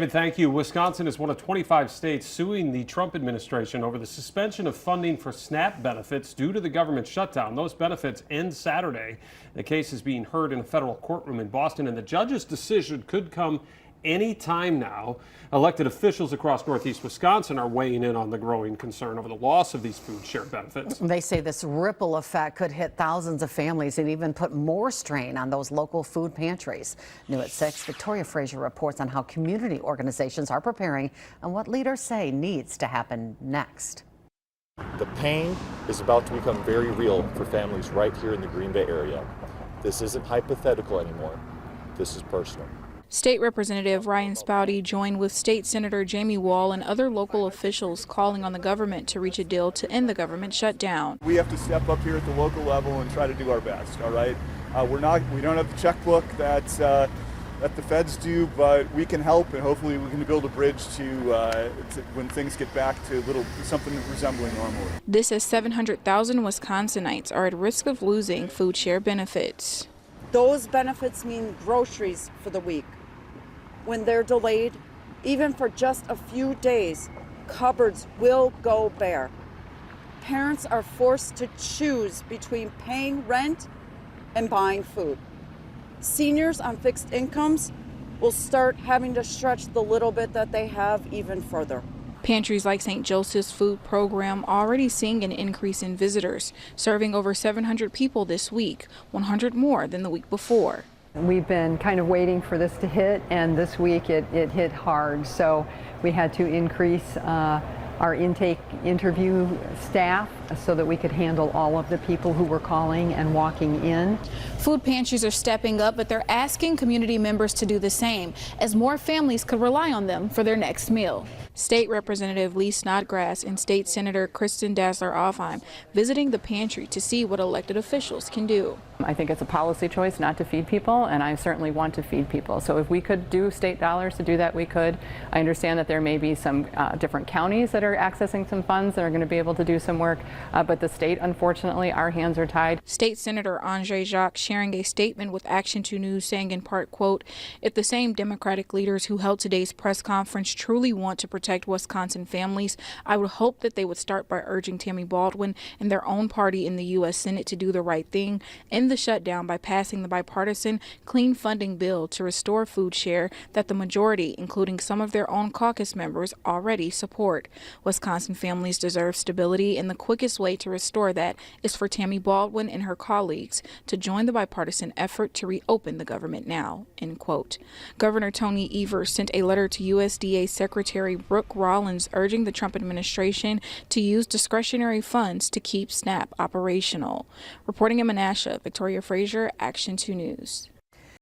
David, thank you. Wisconsin is one of 25 states suing the Trump administration over the suspension of funding for SNAP benefits due to the government shutdown. Those benefits end Saturday. The case is being heard in a federal courtroom in Boston, and the judge's decision could come any time now. Elected officials across northeast Wisconsin are weighing in on the growing concern over the loss of these FoodShare benefits. They say this ripple effect could hit thousands of families and even put more strain on those local food pantries. New at 6, Victoria Frazier reports on how community organizations are preparing and what leaders say needs to happen next. The pain is about to become very real for families right here in the Green Bay area. This isn't hypothetical anymore. This is personal. State Representative Ryan Spouty joined with State Senator Jamie Wall and other local officials calling on the government to reach a deal to end the government shutdown. We have to step up here at the local level and try to do our best, all right? We don't have the checkbook that the feds do, but we can help, and hopefully we can build a bridge to when things get back to something resembling normal. This as 700,000 Wisconsinites are at risk of losing FoodShare benefits. Those benefits mean groceries for the week. When they're delayed, even for just a few days, cupboards will go bare. Parents are forced to choose between paying rent and buying food. Seniors on fixed incomes will start having to stretch the little bit that they have even further. Pantries like St. Joseph's Food Program already seeing an increase in visitors, serving over 700 people this week, 100 more than the week before. We've been kind of waiting for this to hit, and this week it hit hard. So we had to increase our intake interview staff so that we could handle all of the people who were calling and walking in. Food pantries are stepping up, but they're asking community members to do the same, as more families could rely on them for their next meal. State Representative Lee Snodgrass and State Senator Kristen Dassler-Offheim visiting the pantry to see what elected officials can do. I think it's a policy choice not to feed people, and I certainly want to feed people. So if we could do state dollars to do that, we could. I understand that there may be some different counties that are accessing some funds that are going to be able to do some work, but the state, unfortunately, our hands are tied. State Senator Andre Jacques sharing a statement with Action 2 News saying in part, quote, "If the same Democratic leaders who held today's press conference truly want to protect Wisconsin families, I would hope that they would start by urging Tammy Baldwin and their own party in the U.S. Senate to do the right thing, end the shutdown by passing the bipartisan clean funding bill to restore FoodShare that the majority, including some of their own caucus members, already support. Wisconsin families deserve stability, and the quickest way to restore that is for Tammy Baldwin and her colleagues to join the bipartisan effort to reopen the government now," end quote. Governor Tony Evers sent a letter to USDA Secretary Brooke Rollins urging the Trump administration to use discretionary funds to keep SNAP operational. Reporting in Menasha, Victoria Frazier, Action 2 News.